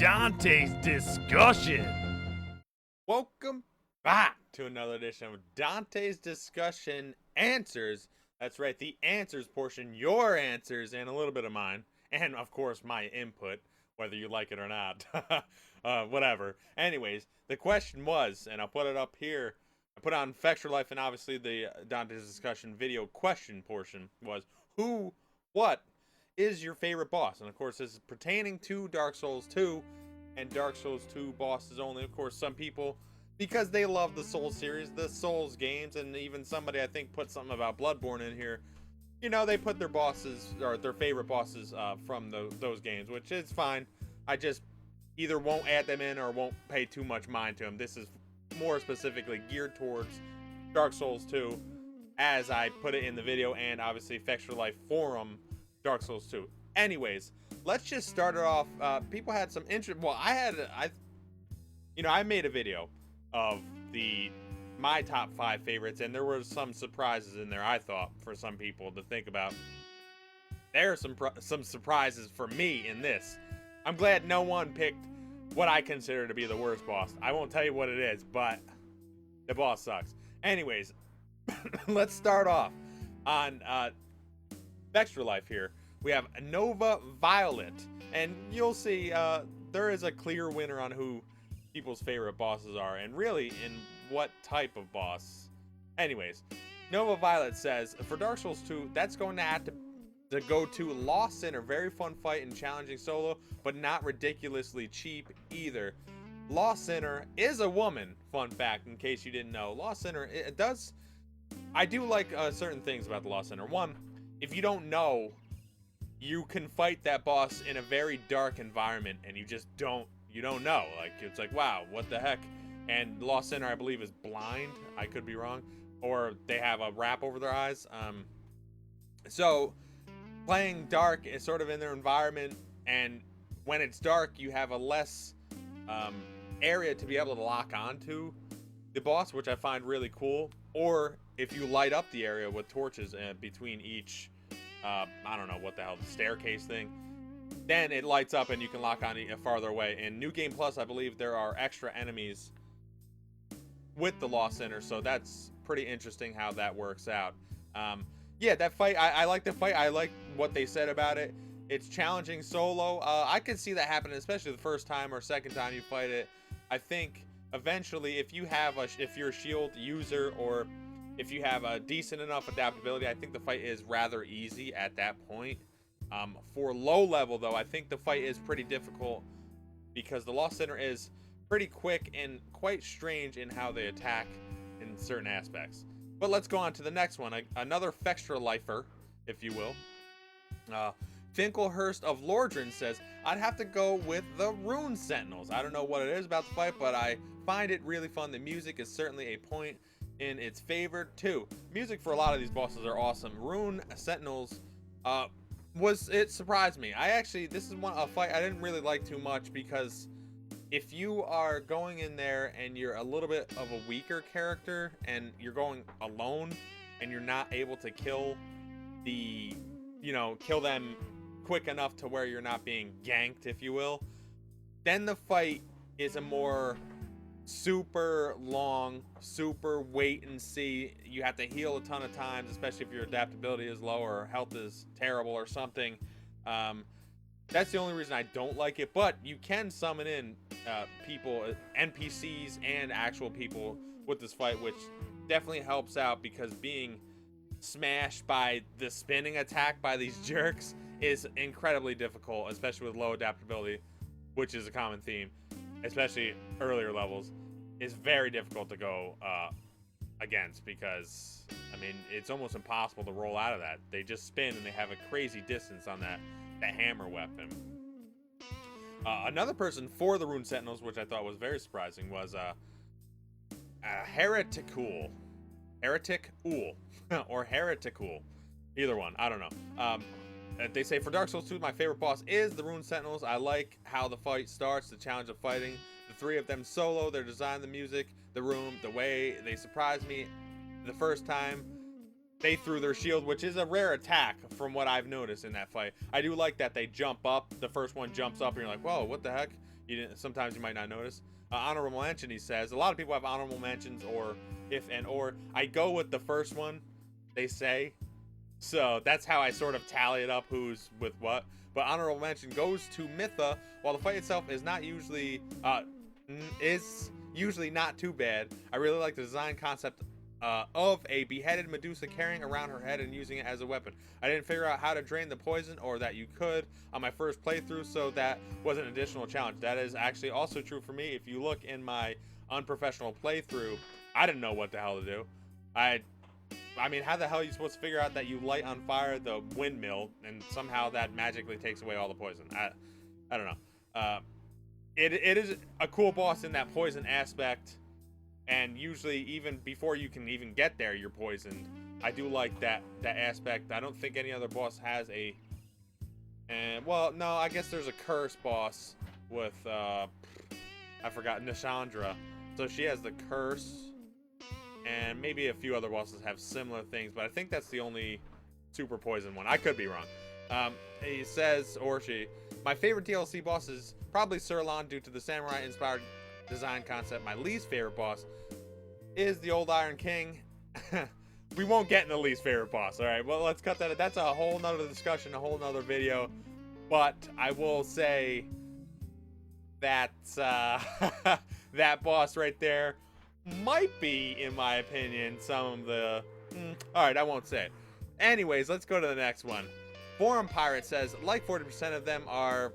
Dante's Discussion. Welcome back to another edition of Dante's Discussion Answers. That's right, the answers portion, your answers, and a little bit of mine. And, of course, my input, whether you like it or not. Whatever. Anyways, the question was, and I'll put it up here, I put on FextraLife, and obviously the Dante's Discussion video question portion was, what is your favorite boss? And, of course, this is pertaining to Dark Souls 2 and Dark Souls 2 bosses only. Of course, some people, because they love the Souls series, the Souls games, and even somebody I think put something about Bloodborne in here, you know, they put their bosses, or their favorite bosses from those games, which is fine. I just either won't add them in or won't pay too much mind to them. This is more specifically geared towards Dark Souls 2, as I put it in the video, and obviously FextraLife forum Dark Souls 2. Anyways, let's just start it off. People had some interest. Well, I made a video of my top 5 favorites, and there were some surprises in there, I thought, for some people to think about. There are some surprises for me in this. I'm glad no one picked what I consider to be the worst boss. I won't tell you what it is, but the boss sucks. Anyways, let's start off on FextraLife here. We have Nova Violet, and you'll see there is a clear winner on who people's favorite bosses are, and really in what type of boss. Anyways, Nova Violet says, for Dark Souls 2, that's going to have to go to Lost Sinner. Very fun fight and challenging solo, but not ridiculously cheap either. Lost Sinner is a woman, fun fact, in case you didn't know. Lost Sinner, I do like certain things about the Lost Sinner. One, if you don't know, you can fight that boss in a very dark environment, and you just don't know. Like, it's like, wow, what the heck? And Lost Sinner, I believe, is blind. I could be wrong. Or they have a wrap over their eyes. So playing dark is sort of in their environment, and when it's dark, you have a less area to be able to lock onto the boss, which I find really cool. Or if you light up the area with torches between each I don't know what the hell, the staircase thing, then it lights up and you can lock on farther away. In New Game Plus, I believe there are extra enemies with the Lost Sinner, so that's pretty interesting how that works out. Yeah, that fight, I like the fight. I like what they said about it. It's challenging solo. I could see that happening, especially the first time or second time you fight it. I think eventually, if you're a shield user, or if you have a decent enough adaptability, I think the fight is rather easy at that point. For low level, though, I think the fight is pretty difficult because the Lost Sinner is pretty quick and quite strange in how they attack in certain aspects. But let's go on to the next one. Another FextraLifer, if you will. Finkelhurst of Lordran says, I'd have to go with the Rune Sentinels. I don't know what it is about the fight, but I find it really fun. The music is certainly a point in its favor too. Music for a lot of these bosses are awesome. Rune Sentinels, it surprised me. This is a fight I didn't really like too much, because if you are going in there and you're a little bit of a weaker character and you're going alone and you're not able to kill them quick enough to where you're not being ganked, if you will, then the fight is a more super long, super wait and see. You have to heal a ton of times, especially if your adaptability is low or health is terrible or something. That's the only reason I don't like it. But you can summon in people, NPCs and actual people with this fight, which definitely helps out, because being smashed by the spinning attack by these jerks is incredibly difficult, especially with low adaptability, which is a common theme, especially earlier levels. Is very difficult to go against, because I mean, it's almost impossible to roll out of that. They just spin and they have a crazy distance on that hammer weapon. Another person for the Rune Sentinels, which I thought was very surprising, was Hereticool or Hereticool, either one, I don't know. They say, for Dark Souls 2, my favorite boss is the Rune Sentinels. I like how the fight starts, the challenge of fighting the 3 of them solo, their design, the music, the room, the way they surprised me the first time they threw their shield, which is a rare attack from what I've noticed in that fight. I do like that they jump up. The first one jumps up and you're like, whoa, what the heck? Sometimes you might not notice. Honorable mention, he says. A lot of people have honorable mentions or if and or. I go with the first one, they say. So that's how I sort of tally it up who's with what. But honorable mention goes to Mytha. While the fight itself is usually not too bad, I really like the design concept of a beheaded Medusa carrying around her head and using it as a weapon. I didn't figure out how to drain the poison, or that you could, on my first playthrough, so that was an additional challenge. That is actually also true for me. If you look in my unprofessional playthrough, I didn't know what the hell to do. I mean, how the hell are you supposed to figure out that you light on fire the windmill and somehow that magically takes away all the poison? I don't know. It is a cool boss in that poison aspect. And usually, even before you can even get there, you're poisoned. I do like that aspect. I don't think any other boss has a... well, no, I guess there's a curse boss with... I forgot, Nishandra. So she has the curse. And maybe a few other bosses have similar things. But I think that's the only super poison one. I could be wrong. He says, or she... My favorite DLC boss is probably Sirlon due to the samurai-inspired design concept. My least favorite boss is the old Iron King. We won't get in the least favorite boss. All right, well, let's cut that. That's a whole nother discussion, a whole nother video. But I will say that that boss right there might be, in my opinion, some of the... all right, I won't say it. Anyways, let's go to the next one. Forum Pirate says, like 40% of them are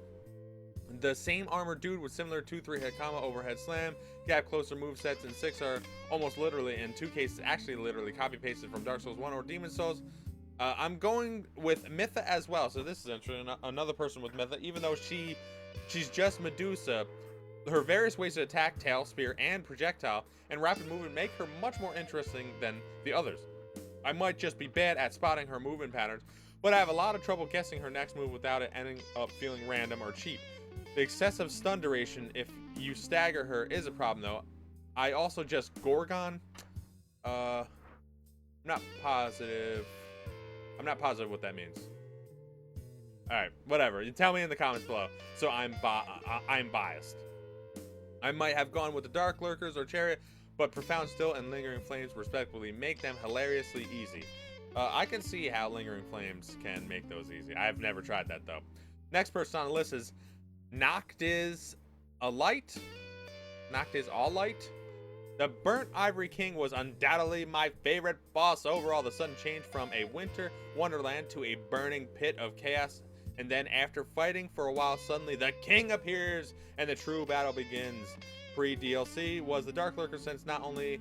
the same armored dude with similar 2-3 hit combo overhead slam, gap closer movesets, and 6 are almost literally, in 2 cases, actually literally copy pasted from Dark Souls 1 or Demon Souls. I'm going with Mytha as well. So this is interesting. Another person with Mytha, even though she's just Medusa, her various ways to attack, tail, spear, and projectile, and rapid movement make her much more interesting than the others. I might just be bad at spotting her movement patterns, but I have a lot of trouble guessing her next move without it ending up feeling random or cheap. The excessive stun duration, if you stagger her, is a problem though. I also just Gorgon. I'm not positive what that means. All right, whatever. You tell me in the comments below. So I'm biased. I might have gone with the Dark Lurkers or Chariot, but Profound Still and Lingering Flames respectively make them hilariously easy. I can see how Lingering Flames can make those easy. I've never tried that though. Next person on the list is Noctis Alight. Noctis All Light. The Burnt Ivory King was undoubtedly my favorite boss overall. The sudden change from a winter wonderland to a burning pit of chaos, and then after fighting for a while, suddenly the king appears and the true battle begins. Pre-DLC was the Dark Lurker, since not only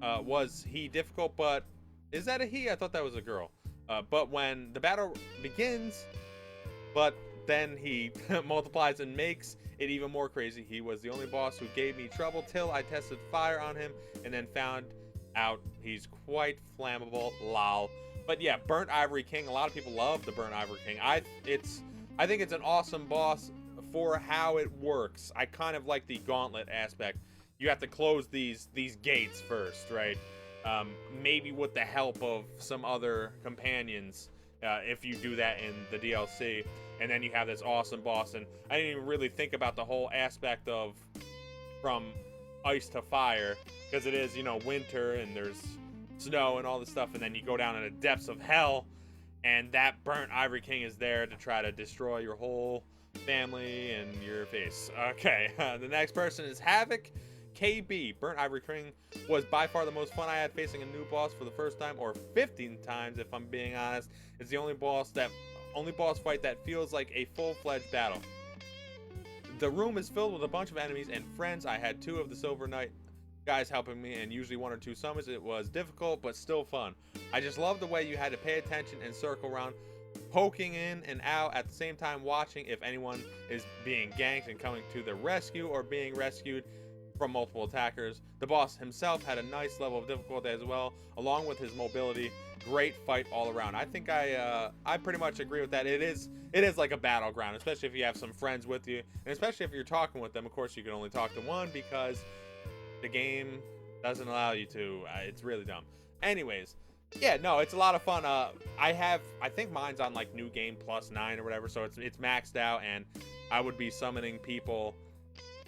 was he difficult, but is that a he? I thought that was a girl. But when the battle begins, but then he multiplies and makes it even more crazy. He was the only boss who gave me trouble till I tested fire on him and then found out he's quite flammable. Lol. But yeah, Burnt Ivory King. A lot of people love the Burnt Ivory King. I think it's an awesome boss for how it works. I kind of like the gauntlet aspect. You have to close these gates first, right? Maybe with the help of some other companions, if you do that in the DLC. And then you have this awesome boss. And I didn't even really think about the whole aspect of from ice to fire, because it is, you know, winter and there's snow and all this stuff. And then you go down in the depths of hell, and that Burnt Ivory King is there to try to destroy your whole family and your face. Okay, the next person is Havoc KB. Burnt Ivory King was by far the most fun I had facing a new boss for the first time, or 15 times if I'm being honest. It's the only boss fight that feels like a full-fledged battle. The room is filled with a bunch of enemies and friends. I had 2 of the Silver Knight guys helping me, and usually 1 or 2 summons. It was difficult, but still fun. I just love the way you had to pay attention and circle around, poking in and out at the same time, watching if anyone is being ganked and coming to the rescue or being rescued from multiple attackers. The boss himself had a nice level of difficulty as well, along with his mobility. Great fight all around. I think I pretty much agree with that. It is like a battleground, especially if you have some friends with you, and especially if you're talking with them. Of course, you can only talk to one because the game doesn't allow you to. It's really dumb. Anyways, yeah, no, it's a lot of fun. I think mine's on like New Game Plus 9 or whatever, so it's maxed out, and I would be summoning people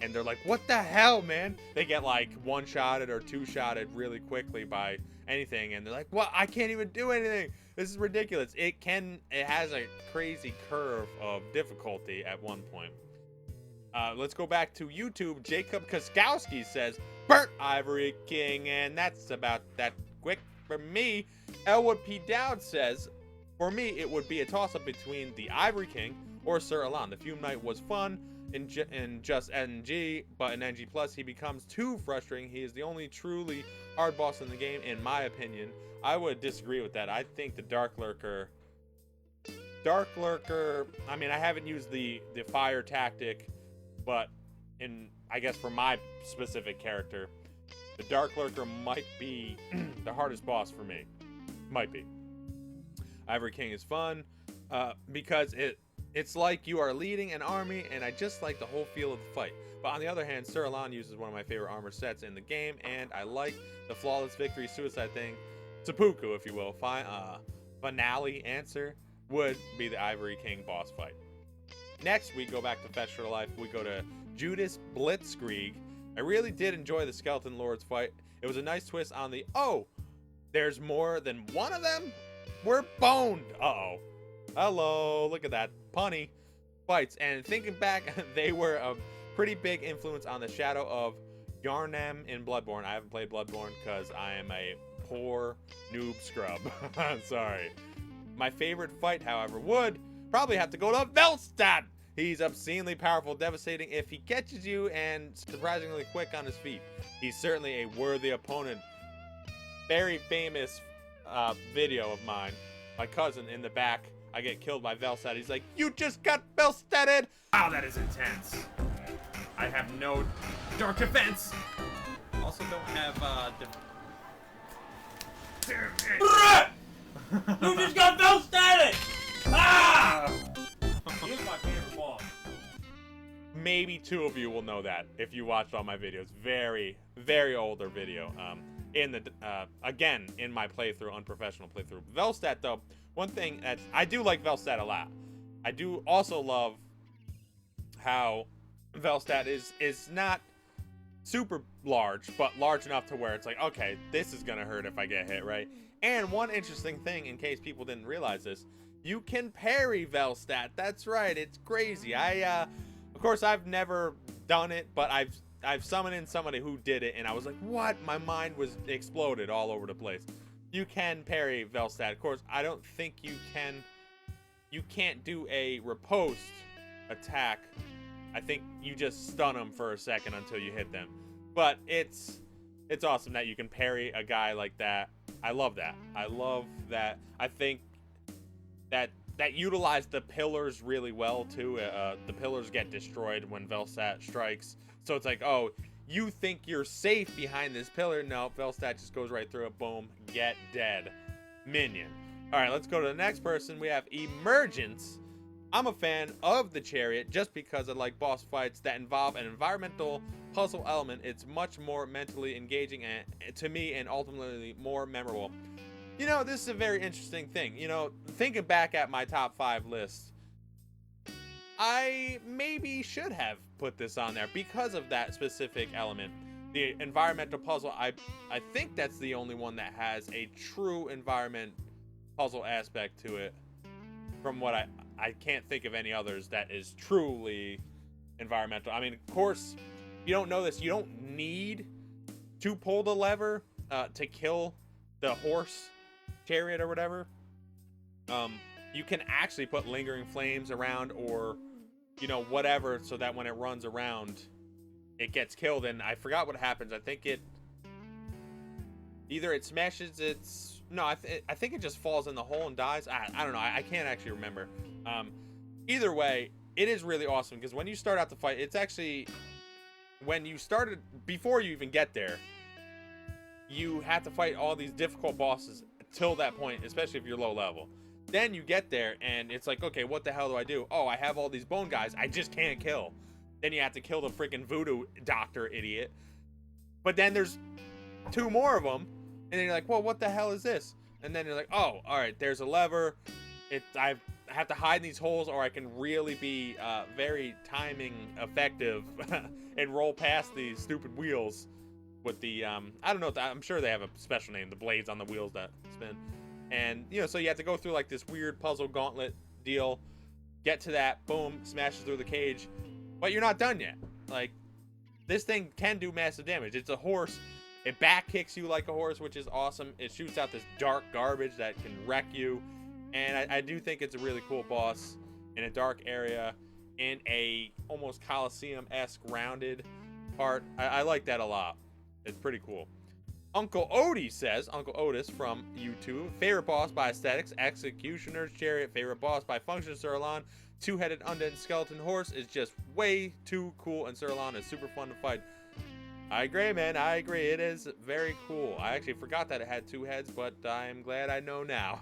and they're like, what the hell, man? They get like one-shotted or two-shotted really quickly by anything, and they're like, what? I can't even do anything. This is ridiculous. It has a crazy curve of difficulty at one point. Let's go back to YouTube. Jacob Koskowski says, burnt Ivory King, and that's about that quick for me. Elwood P. Dowd says, for me, it would be a toss-up between the Ivory King or Sir Alan. The Fume Knight was fun in just NG, but in NG Plus, he becomes too frustrating. He is the only truly hard boss in the game, in my opinion. I would disagree with that. I think the Dark Lurker, I mean, I haven't used the fire tactic, but I guess for my specific character, the Dark Lurker might be the hardest boss for me. Might be. Ivory King is fun because it's like you are leading an army, and I just like the whole feel of the fight. But on the other hand, Sir Alan uses one of my favorite armor sets in the game, and I like the flawless victory suicide thing. Seppuku, if you will. Finale answer would be the Ivory King boss fight. Next, we go back to FextraLife. We go to Judas Blitzkrieg. I really did enjoy the Skeleton Lords fight. It was a nice twist on the, oh, there's more than one of them? We're boned. Uh-oh. Hello, look at that. Punny fights. And thinking back, they were a pretty big influence on the shadow of Yarnam in Bloodborne. I haven't played Bloodborne because I am a poor noob scrub. Sorry. My favorite fight, however, would probably have to go to Velstad. He's obscenely powerful, devastating if he catches you, and surprisingly quick on his feet. He's certainly a worthy opponent. Very famous video of mine. My cousin in the back, I get killed by Velstad. He's like, you just got Velstaded! Wow, that is intense. I have no dark defense. Also don't have You just got Velstaded! Ah! He's my favorite boss. Maybe two of you will know that if you watched all my videos. Very, very older video. Again, in my playthrough, unprofessional playthrough. Velstad, though, one thing that's, I do like Velstad a lot. I do also love how Velstad is not super large, but large enough to where it's like, okay, this is gonna hurt if I get hit, right? And one interesting thing, in case people didn't realize this, you can parry Velstad. That's right, it's crazy. Of course, I've never done it, but I've summoned in somebody who did it, and I was like, what? My mind was exploded all over the place. You can parry Velstad. Of course, I don't think you can't do a riposte attack. I think you just stun them for a second until you hit them. But it's awesome that you can parry a guy like that. I love that. I love that. I think that utilized the pillars really well too. The pillars get destroyed when Velstad strikes. So it's like, oh, you think you're safe behind this pillar? No, Velstad just goes right through it. Boom, get dead. Minion. All right, let's go to the next person. We have Emergence. I'm a fan of the Chariot just because I like boss fights that involve an environmental puzzle element. It's much more mentally engaging and to me, and ultimately more memorable. You know, this is a very interesting thing. You know, thinking back at my top 5 list, I maybe should have put this on there because of that specific element. The environmental puzzle, I think that's the only one that has a true environment puzzle aspect to it. From what I can't think of any others that is truly environmental. I mean, of course, you don't know this. You don't need to pull the lever to kill the horse chariot or whatever. You can actually put lingering flames around, or whatever, so that when it runs around it gets killed. And I forgot what happens. I think it smashes its, no, I think it just falls in the hole and dies. I don't know. I can't actually remember. Either way, it is really awesome because when you start out the fight, it's actually, when you started, before you even get there, you have to fight all these difficult bosses till that point, especially if you're low level. Then you get there and it's like, okay, what the hell do I do? Oh, I have all these bone guys I just can't kill. Then you have to kill the freaking voodoo doctor idiot. But then there's 2 more of them, and then you're like, well, what the hell is this? And then you're like, oh, all right, there's a lever. have to hide in these holes, or I can really be very timing effective and roll past these stupid wheels with the I don't know. I'm sure they have a special name. The blades on the wheels that spin, and so you have to go through like this weird puzzle gauntlet deal. Get to that, boom, smashes through the cage, but you're not done yet. Like, this thing can do massive damage. It's a horse. It back kicks you like a horse, which is awesome. It shoots out this dark garbage that can wreck you. And I do think it's a really cool boss in a dark area, in a almost Coliseum-esque rounded part. I like that a lot. It's pretty cool. Uncle Odie says, Uncle Otis from YouTube, favorite boss by aesthetics, Executioner's Chariot. Favorite boss by function, Sirlon. Two-headed undead skeleton horse is just way too cool, and Sirlon is super fun to fight. I agree, man. I agree. It is very cool. I actually forgot that it had two heads, but I'm glad I know now.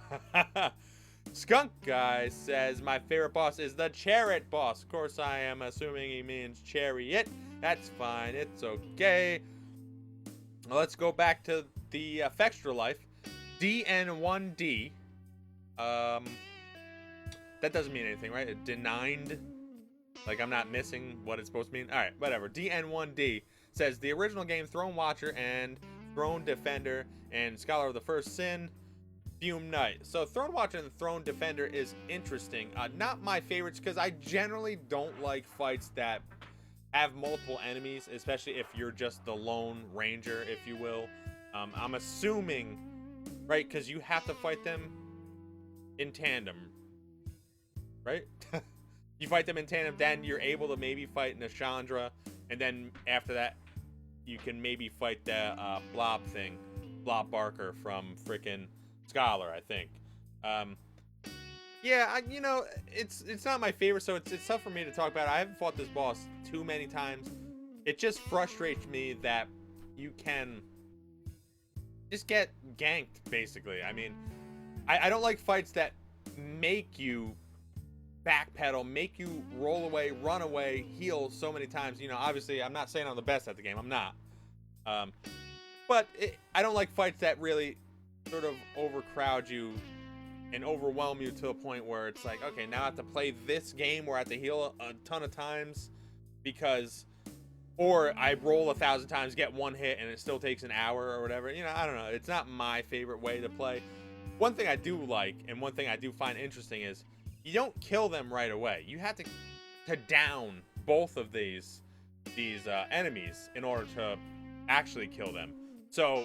Skunk Guy says, my favorite boss is the Chariot boss. Of course, I am assuming he means chariot. That's fine. It's okay. Let's go back to the FextraLife. DN1D. That doesn't mean anything, right? It denied. Like, I'm not missing what it's supposed to mean. All right, whatever. DN1D says, the original game Throne Watcher and Throne Defender and Scholar of the First Sin, Fume Knight. So Throne Watcher and Throne Defender is interesting. Not my favorites, because I generally don't like fights that have multiple enemies, especially if you're just the lone ranger, if you will. I'm assuming, right, because you have to fight them in tandem, right? You fight them in tandem, then you're able to maybe fight Nashandra, and then after that, you can maybe fight the Blob thing, Blob Barker from frickin' Scholar, I think. Yeah, it's not my favorite, so it's tough for me to talk about. I haven't fought this boss too many times. It just frustrates me that you can just get ganked, basically. I mean, I don't like fights that make you backpedal, make you roll away, run away, heal so many times. Obviously, I'm not saying I'm the best at the game. I'm not. But I don't like fights that really sort of overcrowd you and overwhelm you to a point where it's like, okay, now I have to play this game where I have to heal a ton of times or I roll 1,000 times, get one hit, and it still takes an hour or whatever. I don't know. It's not my favorite way to play. One thing I do like, and one thing I do find interesting, is you don't kill them right away. You have to down both of these enemies in order to actually kill them. So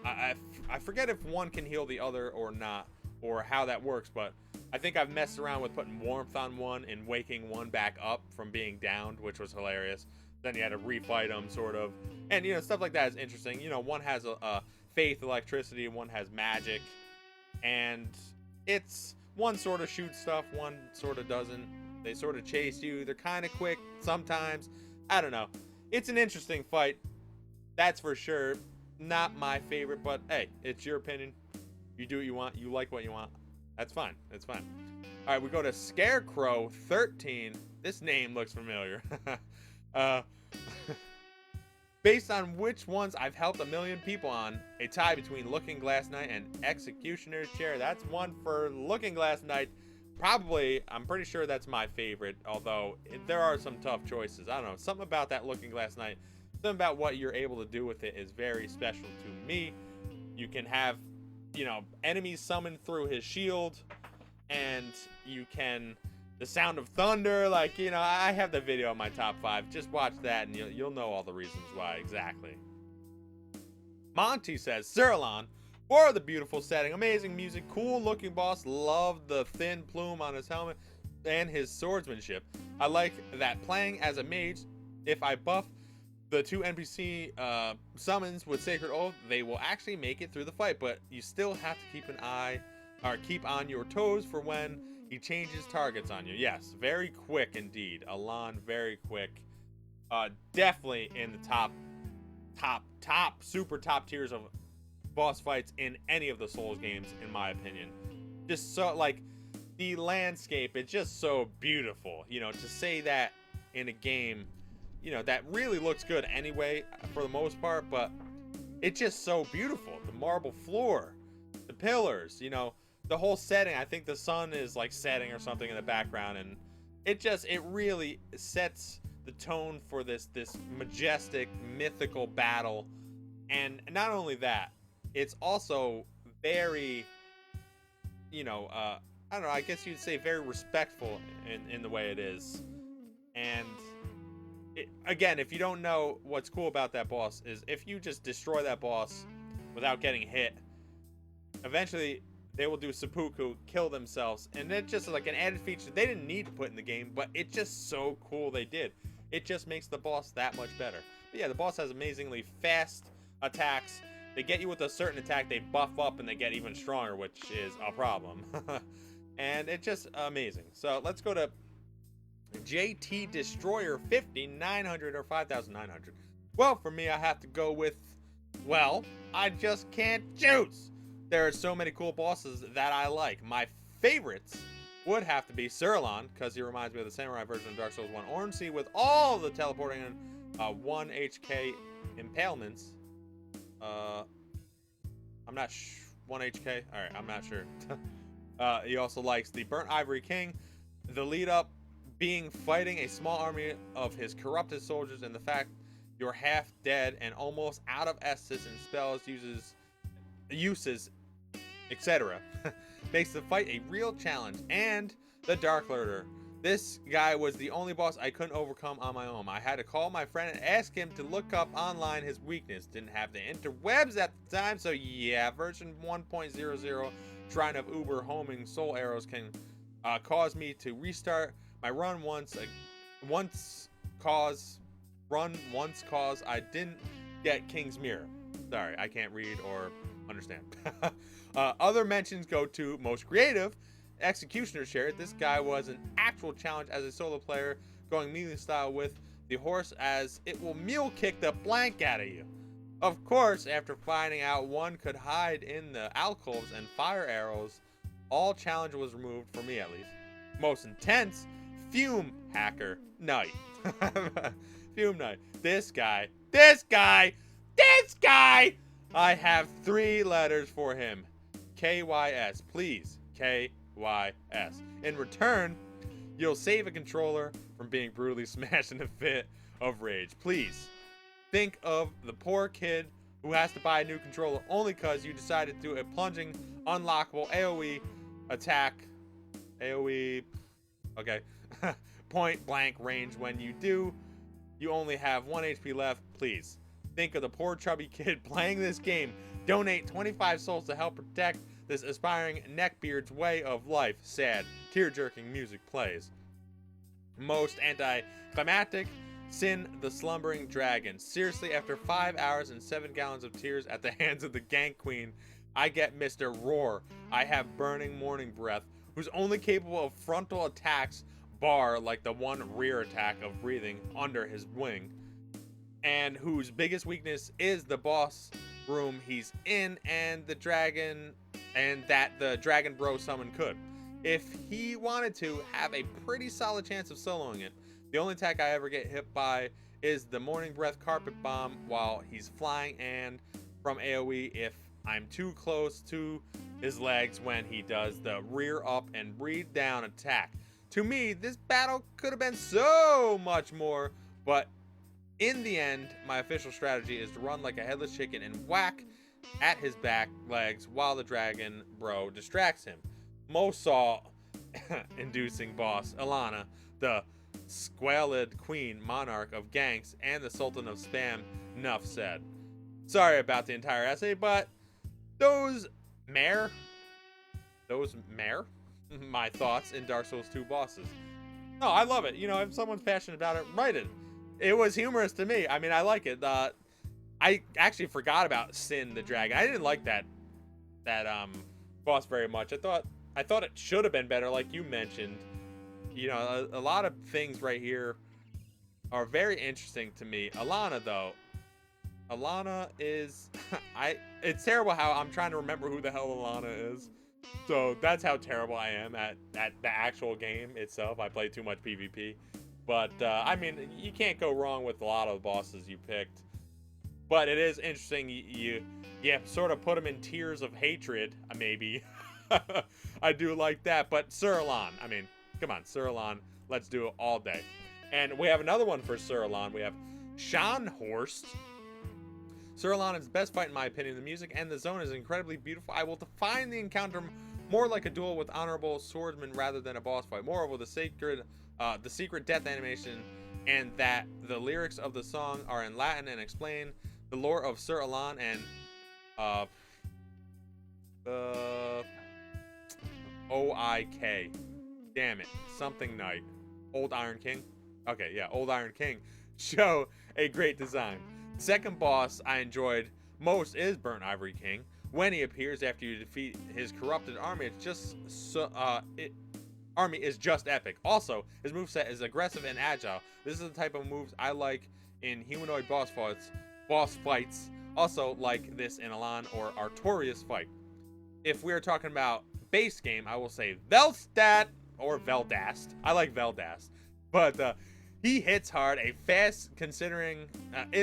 I forget if one can heal the other or not, or how that works, but I think I've messed around with putting warmth on one and waking one back up from being downed, which was hilarious. Then you had to refight them, sort of. And, stuff like that is interesting. One has a faith, electricity, and one has magic. And it's, one sort of shoots stuff, one sort of doesn't. They sort of chase you. They're kind of quick sometimes. I don't know. It's an interesting fight. That's for sure. Not my favorite, but hey, it's your opinion. You do what you want. You like what you want. That's fine. That's fine. All right, we go to Scarecrow 13. This name looks familiar. Based on which ones I've helped a million people on, a tie between Looking Glass Knight and Executioner's Chair. That's one for Looking Glass Knight. Probably, I'm pretty sure that's my favorite, although there are some tough choices. I don't know. Something about that Looking Glass Knight, something about what you're able to do with it is very special to me. You can have, enemies summoned through his shield, and you can, the sound of thunder, I have the video on my top 5. Just watch that, and you'll know all the reasons why exactly. Monty says, Sirlon, for the beautiful setting, amazing music, cool looking boss, love the thin plume on his helmet, and his swordsmanship. I like that playing as a mage, if I buff the 2 NPC summons with Sacred Oath, they will actually make it through the fight, but you still have to keep on your toes for when he changes targets on you. Yes, very quick indeed. Alon, very quick. Definitely in the super top tiers of boss fights in any of the Souls games, in my opinion. Just so, the landscape, it's just so beautiful. To say that in a game, that really looks good anyway, for the most part, but it's just so beautiful. The marble floor, the pillars, the whole setting, I think the sun is like setting or something in the background, and it really sets the tone for this majestic mythical battle. And not only that, it's also very, I don't know, I guess you'd say very respectful in the way it is. And again, if you don't know, what's cool about that boss is if you just destroy that boss without getting hit, eventually they will do seppuku, kill themselves, and it's just like an added feature they didn't need to put in the game, but it's just so cool they did. It just makes the boss that much better. But yeah, the boss has amazingly fast attacks. They get you with a certain attack, they buff up and they get even stronger, which is a problem. And it's just amazing. So let's go to JT Destroyer 5900 or 5900. Well, for me, I have to go with, well, I just can't choose. There are so many cool bosses that I like. My favorites would have to be Sirlon, because he reminds me of the samurai version of Dark Souls 1. Ornstein with all the teleporting and 1 HK impalements. I'm not 1 HK? Alright, I'm not sure. He also likes the Burnt Ivory King, the lead up being fighting a small army of his corrupted soldiers, and the fact you're half dead and almost out of Estus and spells, uses, etc. Makes the fight a real challenge. And the Dark Lurder. This guy was the only boss I couldn't overcome on my own. I had to call my friend and ask him to look up online his weakness. Didn't have the interwebs at the time, so yeah, version 1.00 Shrine of Uber homing soul arrows can cause me to restart my run once cause I didn't get King's Mirror. Sorry, I can't read or understand. Other mentions go to most creative. Executioner shared, this guy was an actual challenge as a solo player, going melee style with the horse as it will mule kick the blank out of you. Of course, after finding out one could hide in the alcoves and fire arrows, all challenge was removed, for me at least. Most intense, Fume Hacker Knight. Fume Knight. This guy. I have 3 letters for him. KYS. Please. KYS. In return, you'll save a controller from being brutally smashed in a fit of rage. Please. Think of the poor kid who has to buy a new controller only because you decided to do a plunging, unlockable AoE attack. AoE. Okay. Point blank range. When you do, you only have 1 HP left. Please. Think of the poor chubby kid playing this game. Donate 25 souls to help protect this aspiring neckbeard's way of life. Sad, tear-jerking music plays. Most anticlimactic, Sin the Slumbering Dragon. Seriously, after 5 hours and 7 gallons of tears at the hands of the Gank Queen, I get Mr. Roar. I have burning morning breath, who's only capable of frontal attacks, bar like the one rear attack of breathing under his wing, and whose biggest weakness is the boss room he's in and the dragon, and that the Dragon Bro summon could. If he wanted to, have a pretty solid chance of soloing it. The only attack I ever get hit by is the Morning Breath Carpet Bomb while he's flying, and from AoE if I'm too close to his legs when he does the rear up and breathe down attack. To me, this battle could have been so much more, but in the end, my official strategy is to run like a headless chicken and whack at his back legs while the Dragon Bro distracts him. Mosaw inducing boss Alana, the squalid queen monarch of ganks and the sultan of spam. Enough said. Sorry about the entire essay, but those mare my thoughts in Dark Souls 2 bosses. No, I love it. You know, if someone's passionate about it, write it. It was humorous to me. I mean, I like it. I actually forgot about Sin the Dragon. I didn't like that boss very much. I thought it should have been better, like you mentioned. You know, a lot of things right here are very interesting to me. Alana, though. Alana is... it's terrible how I'm trying to remember who the hell Alana is. So that's how terrible I am at the actual game itself. I play too much PvP. But, I mean, you can't go wrong with a lot of the bosses you picked. But it is interesting. You sort of put them in tiers of hatred, maybe. I do like that. But Sir Alon, I mean, come on, Sir Alon, let's do it all day. And we have another one for Sir Alon. We have Sean Horst. Sir Alon is the best fight in my opinion. The music and the zone is incredibly beautiful. I will define the encounter more like a duel with honorable swordsmen rather than a boss fight. Moreover, the secret death animation and that the lyrics of the song are in Latin and explain the lore of Sir Alon and OIK. Damn it. Something Knight. Old Iron King. Okay, yeah, Old Iron King. Show a great design. Second boss I enjoyed most is Burnt Ivory King. When he appears after you defeat his corrupted army, it's just army is just epic. Also, his moveset is aggressive and agile. This is the type of moves I like in humanoid boss fights. Also like this in Alon or Artorias fight. If we are talking about base game, I will say Velstadt or Veldast. I like Veldast, but he hits hard. Is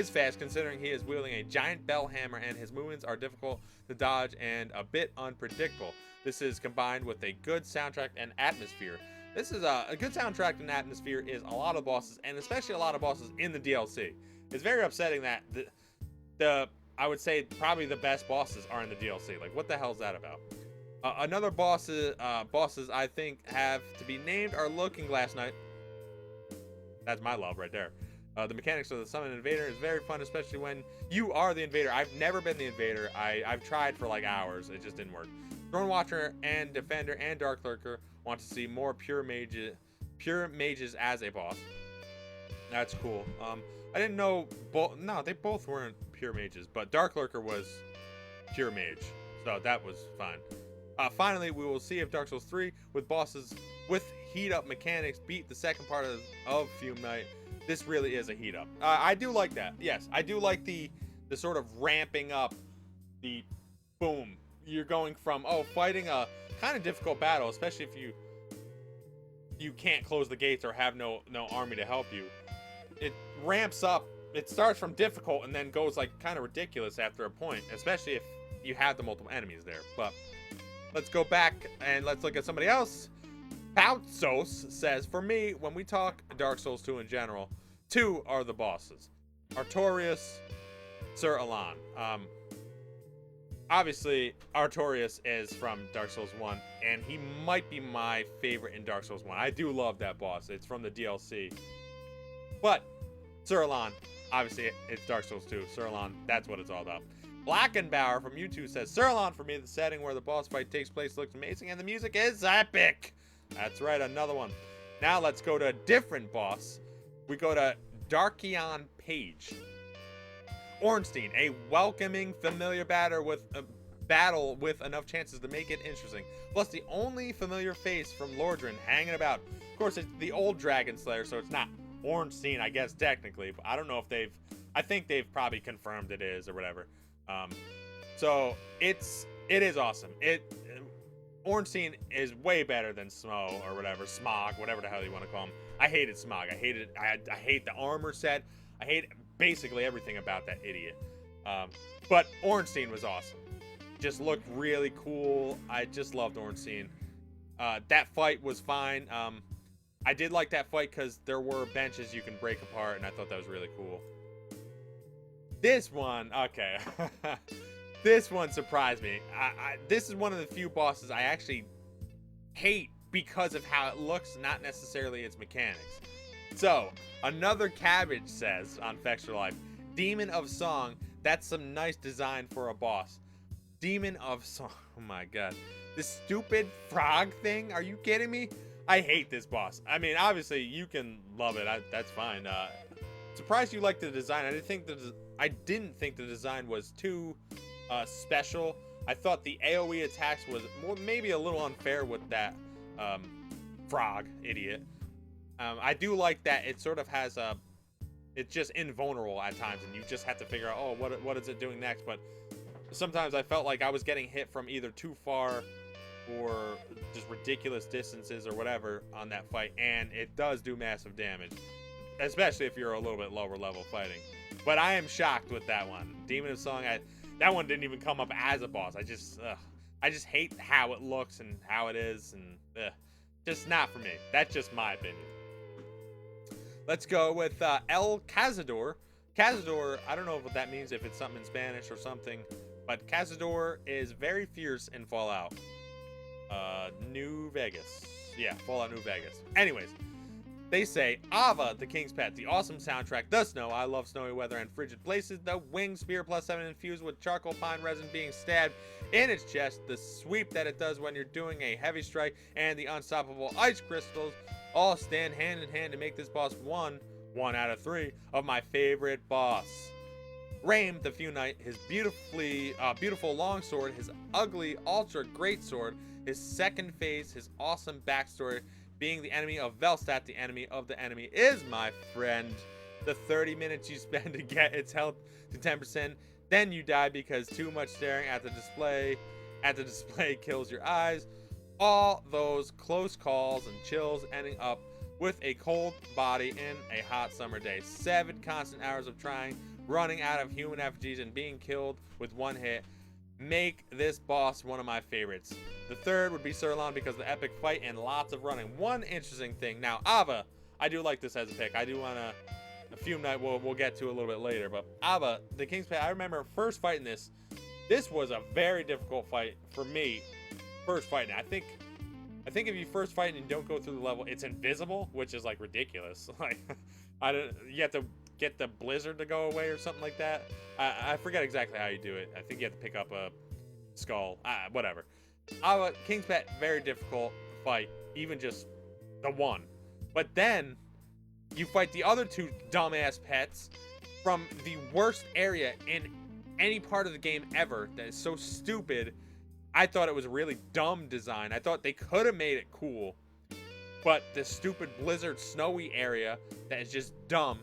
fast considering he is wielding a giant bell hammer, and his movements are difficult to dodge and a bit unpredictable. This is combined with a good soundtrack and atmosphere. This is a good soundtrack and atmosphere is a lot of bosses, and especially a lot of bosses in the DLC. It's very upsetting that the I would say probably the best bosses are in the DLC. Like, what the hell is that about? Another bosses I think have to be named are Looking Glass Knight. That's my love right there. The mechanics of the Summon Invader is very fun, especially when you are the invader. I've never been the invader. I've tried for like hours. It just didn't work. Throne Watcher and Defender and Dark Lurker want to see more pure mages as a boss. That's cool. I didn't know no, they both weren't pure mages, but Dark Lurker was pure mage, so that was fine. Finally, we will see if Dark Souls 3 with bosses with heat up mechanics beat the second part of Fume Knight. This really is a heat up. I do like that. Yes, I do like the sort of ramping up, the boom. You're going from fighting a kind of difficult battle, especially if you can't close the gates or have no army to help you. It ramps up. It starts from difficult and then goes like kind of ridiculous after a point, especially if you have the multiple enemies there. But let's go back and let's look at somebody else. Poutsos says, for me, when we talk Dark Souls 2 in general, 2 are the bosses. Artorias, Sir Alon. Obviously, Artorias is from Dark Souls 1, and he might be my favorite in Dark Souls 1. I do love that boss. It's from the DLC. But Sir Alon, obviously, it's Dark Souls 2. Sir Alon, that's what it's all about. Blackenbauer from YouTube says, Sir Alon, for me, the setting where the boss fight takes place looks amazing, and the music is epic. That's right, another one. Now let's go to a different boss. We go to Darkion Page. Ornstein, a welcoming, familiar battle with enough chances to make it interesting. Plus the only familiar face from Lordran hanging about. Of course, it's the old Dragon Slayer, so it's not Ornstein, I guess, technically. But I don't know if I think they've probably confirmed it is or whatever. So it is awesome. Ornstein is way better than Smo or whatever, Smog, whatever the hell you want to call him. I hated Smog. I hate the armor set. I hate basically everything about that idiot. But Ornstein was awesome. Just looked really cool. I just loved Ornstein. That fight was fine. I did like that fight because there were benches you can break apart, and I thought that was really cool. This one, okay. This one surprised me. This is one of the few bosses I actually hate because of how it looks, not necessarily its mechanics. So, another Cabbage says on FextraLife, Demon of Song, that's some nice design for a boss. Demon of Song, oh my god. This stupid frog thing, are you kidding me? I hate this boss. I mean, obviously, you can love it. That's fine. Surprised you liked the design. I didn't think the design was too special. I thought the AoE attacks was maybe a little unfair with that frog idiot. I do like that it sort of has it's just invulnerable at times, and you just have to figure out, oh, what is it doing next? But sometimes I felt like I was getting hit from either too far or just ridiculous distances or whatever on that fight, and it does do massive damage, especially if you're a little bit lower level fighting. But I am shocked with that one. Demon of Song, that one didn't even come up as a boss. I just hate how it looks and how it is, and just not for me. That's just my opinion. Let's go with El Cazador. Cazador, I don't know what that means, if it's something in Spanish or something, but Cazador is very fierce in Fallout. New Vegas. Yeah, Fallout New Vegas. Anyways, they say, Ava, the King's Pet, the awesome soundtrack, the snow, I love snowy weather and frigid places, the wing spear +7 infused with charcoal pine resin being stabbed in its chest, the sweep that it does when you're doing a heavy strike, and the unstoppable ice crystals all stand hand in hand to make this boss one out of 3 of my favorite boss. Raim, the Few Knight, his beautiful longsword, his ugly ultra great sword, his second phase, his awesome backstory, being the enemy of Velstadt, the enemy of the enemy, is my friend. The 30 minutes you spend to get its health to 10%, then you die because too much staring at the display kills your eyes. All those close calls and chills ending up with a cold body in a hot summer day. 7 constant hours of trying, running out of human effigies, and being killed with one hit make this boss one of my favorites. The third would be Sirlon because of the epic fight and lots of running. One interesting thing. Now, Ava, I do like this as a pick. I do want to Fume Night we'll get to a little bit later. But Ava, the King's Pet, I remember first fighting this. This was a very difficult fight for me. First fighting. I think if you first fight and don't go through the level, it's invisible, which is like ridiculous. Like, you have to get the blizzard to go away or something like that. I forget exactly how you do it. I think you have to pick up a skull. Whatever. King's Pet, very difficult fight, even just the one. But then you fight the other 2 dumbass pets from the worst area in any part of the game ever. That is so stupid. I thought it was a really dumb design. I thought they could have made it cool, but the stupid blizzard snowy area that is just dumb.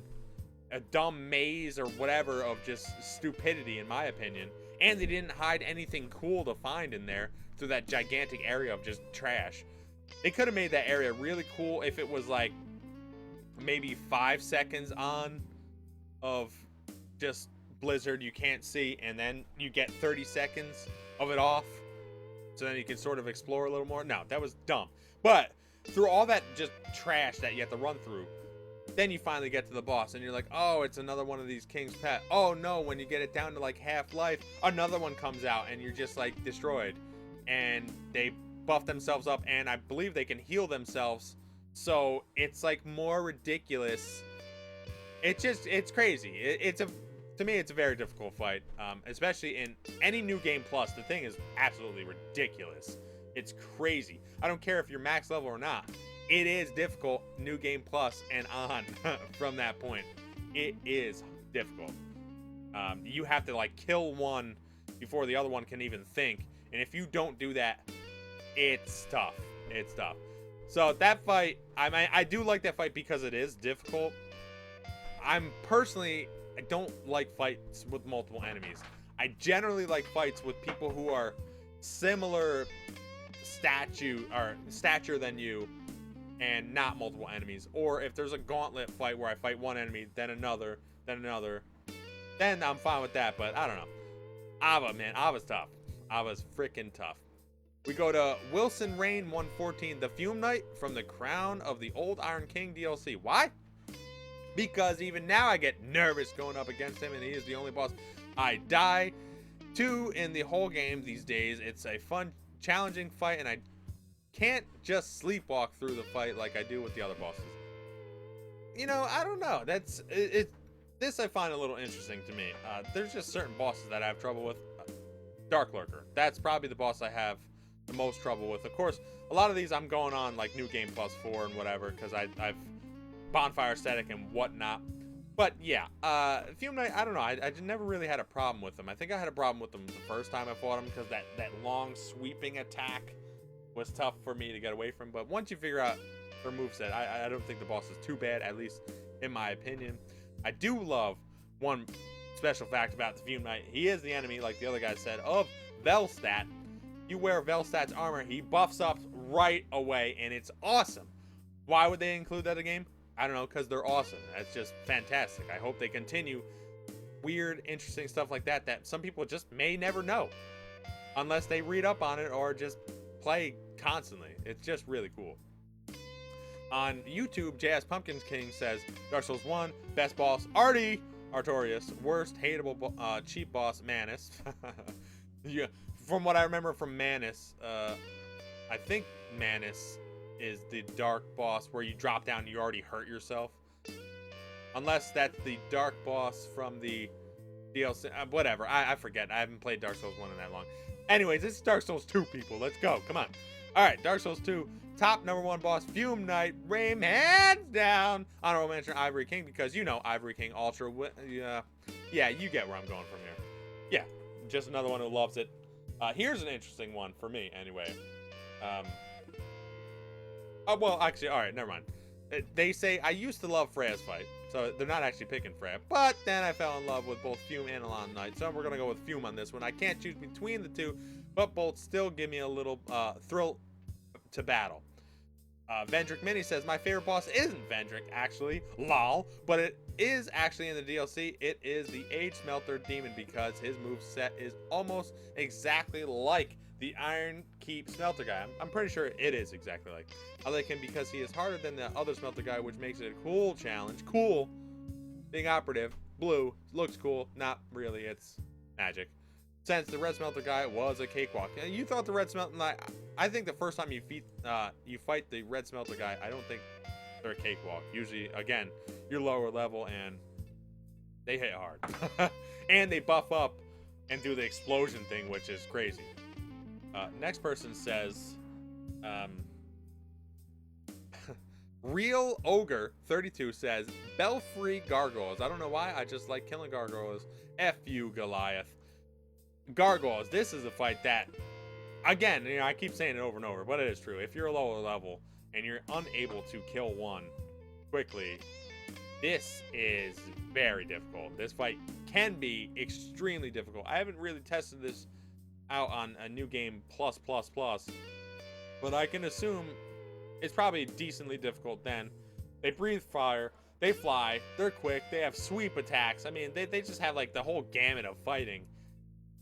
A dumb maze or whatever of just stupidity, in my opinion. And they didn't hide anything cool to find in there through that gigantic area of just trash. They could have made that area really cool if it was like maybe 5 seconds on of just blizzard you can't see, and then you get 30 seconds of it off, so then you can sort of explore a little more. No, that was dumb. But through all that just trash that you have to run through, then you finally get to the boss and you're like, oh, it's another one of these King's Pet. Oh no, when you get it down to like half life, another one comes out and you're just like destroyed. And they buff themselves up, and I believe they can heal themselves, so it's like more ridiculous. It's crazy. To me, it's a very difficult fight, especially in any new game plus. The thing is absolutely ridiculous. It's crazy. I don't care if you're max level or not. It is difficult, new game plus and on from that point. It is difficult. You have to like kill one before the other one can even think. And if you don't do that, it's tough. It's tough. So that fight, I do like that fight because it is difficult. I don't like fights with multiple enemies. I generally like fights with people who are similar stature than you, and not multiple enemies. Or if there's a gauntlet fight where I fight one enemy, then another, then I'm fine with that. But I don't know. Ava, man, Ava's tough. Ava's freaking tough. We go to Wilson Rain 114, the Fume Knight from the Crown of the Old Iron King DLC. Why? Because even now I get nervous going up against him, and he is the only boss I die to in the whole game these days. It's a fun, challenging fight, and I can't just sleepwalk through the fight like I do with the other bosses. You know, I don't know. That's it. This I find a little interesting to me. There's just certain bosses that I have trouble with. Dark Lurker. That's probably the boss I have the most trouble with. Of course, a lot of these I'm going on like New Game Plus 4 and whatever, because I've Bonfire Static and whatnot. But yeah, Fume Knight, I don't know. I never really had a problem with them. I think I had a problem with them the first time I fought them because that long sweeping attack was tough for me to get away from. But once you figure out their moveset, I don't think the boss is too bad, at least in my opinion. I do love one special fact about the Fume Knight. He is the enemy, like the other guy said, of Velstadt. You wear Velstadt's armor, he buffs up right away, and it's awesome. Why would they include that in the game? I don't know, because they're awesome. That's just fantastic. I hope they continue weird, interesting stuff like that some people just may never know. unless they read up on it or just play constantly. It's just really cool. On YouTube, JS Pumpkins King says, Dark Souls 1, best boss, Artie Artorias, worst hateable cheap boss, Manus. Yeah, from what I remember from Manus, I think Manus is the dark boss where you drop down and you already hurt yourself. Unless that's the dark boss from the DLC, whatever, I forget. I haven't played Dark Souls 1 in that long. Anyways, this is Dark Souls 2, people. Let's go. Come on. All right, Dark Souls 2, top #1 boss, Fume Knight, Rame, hands down. Honorable mention, Ivory King, because you know Ivory King Ultra. Yeah, you get where I'm going from here. Yeah, just another one who loves it. Here's an interesting one for me, anyway. Oh, well, actually, all right, never mind. They say, I used to love Freya's fight, so they're not actually picking Freya, but then I fell in love with both Fume and Alon Knight, so we're going to go with Fume on this one. I can't choose between the two, but both still give me a little thrill to battle. Vendrick Mini says, my favorite boss isn't Vendrick, actually, lol, but it is actually in the DLC. It is the Age Smelter Demon, because his moveset is almost exactly like the Iron Keep Smelter guy. I'm pretty sure it is exactly like. I like him because he is harder than the other Smelter guy, which makes it a cool challenge. Cool. Being operative. Blue. Looks cool. Not really. It's magic. Since the Red Smelter guy was a cakewalk. And you thought the Red Smelter... I think the first time you fight the Red Smelter guy, I don't think they're a cakewalk. Usually, again, you're lower level and they hit hard. And they buff up and do the explosion thing, which is crazy. Next person says, Real Ogre 32 says, Belfry Gargoyles. I don't know why, I just like killing gargoyles. F you, Goliath. Gargoyles, this is a fight that, again, you know, I keep saying it over and over, but it is true. If you're a lower level and you're unable to kill one quickly, this is very difficult. This fight can be extremely difficult. I haven't really tested this out on a new game plus, but I can assume it's probably decently difficult then. They breathe fire, they fly, they're quick, they have sweep attacks. I mean, they just have like the whole gamut of fighting.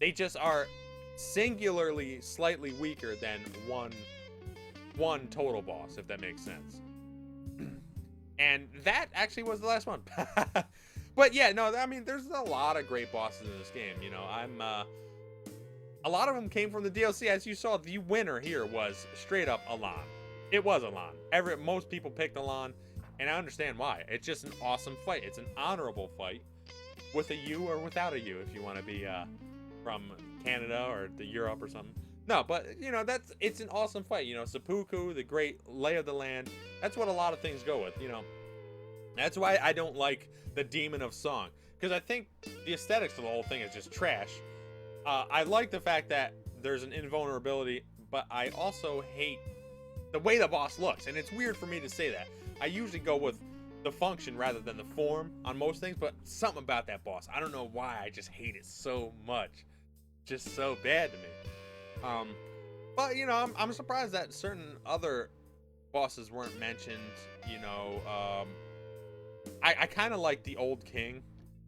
They just are singularly slightly weaker than one total boss, if that makes sense. And that actually was the last one. But yeah, no, I mean, there's a lot of great bosses in this game. You know, a lot of them came from the DLC. As you saw, the winner here was straight up Alon. It was Alon. Most people picked Alon, and I understand why. It's just an awesome fight. It's an honorable fight with a U or without a U, if you want to be from Canada or the Europe or something. No, but you know, it's an awesome fight. You know, seppuku, the great lay of the land. That's what a lot of things go with. You know, that's why I don't like the Demon of Song, because I think the aesthetics of the whole thing is just trash. I like the fact that there's an invulnerability, but I also hate the way the boss looks, and it's weird for me to say that. I usually go with the function rather than the form on most things, but something about that boss, I don't know why, I just hate it so much. Just so bad to me. But you know, I'm surprised that certain other bosses weren't mentioned. You know, I kind of like the Old King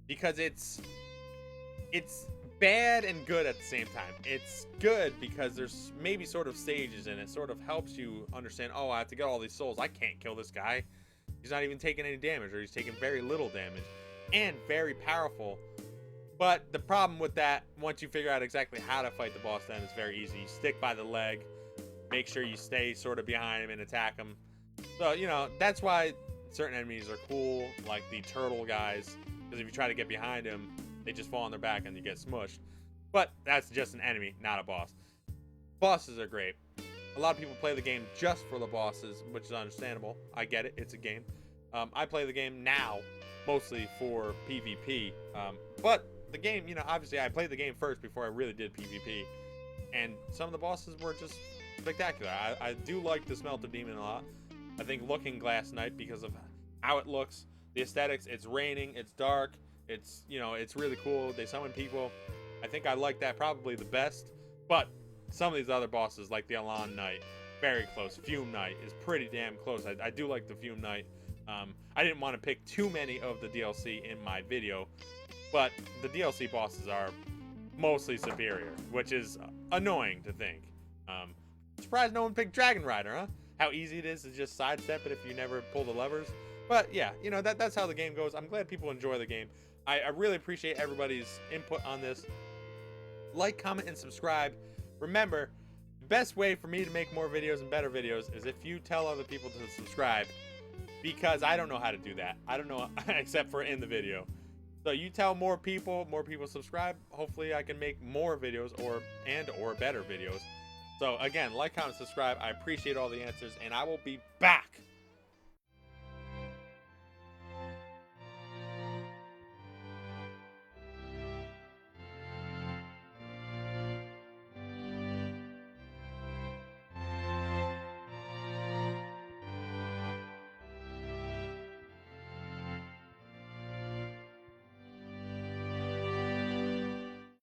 because it's bad and good at the same time. It's good because there's maybe sort of stages and it sort of helps you understand, oh, I have to get all these souls. I can't kill this guy. He's not even taking any damage, or he's taking very little damage, and very powerful. But the problem with that, once you figure out exactly how to fight the boss, then it's very easy. You stick by the leg, make sure you stay sort of behind him and attack him. So, you know, that's why certain enemies are cool, like the turtle guys, because if you try to get behind him, they just fall on their back and you get smushed. But that's just an enemy, not a boss. Bosses are great. A lot of people play the game just for the bosses, which is understandable. I get it, it's a game. I play the game now mostly for PvP, but the game, you know, obviously I played the game first before I really did PvP, and some of the bosses were just spectacular. I do like the Smelter Demon a lot. I think Looking Glass Knight, because of how it looks, the aesthetics, it's raining, it's dark, it's, you know, it's really cool. They summon people. I think I like that probably the best, but some of these other bosses, like the Alon Knight, very close. Fume Knight is pretty damn close. I do like the Fume Knight. I didn't want to pick too many of the DLC in my video, but the DLC bosses are mostly superior, which is annoying to think. Surprised no one picked Dragon Rider, huh? How easy it is to just sidestep it if you never pull the levers. But yeah, you know, that's how the game goes. I'm glad people enjoy the game. I really appreciate everybody's input on this. Like, comment, and subscribe. Remember, the best way for me to make more videos and better videos is if you tell other people to subscribe, because I don't know how to do that. I don't know except for in the video. So you tell more people subscribe. Hopefully I can make more videos or better videos. So again, like, comment, subscribe. I appreciate all the answers, and I will be back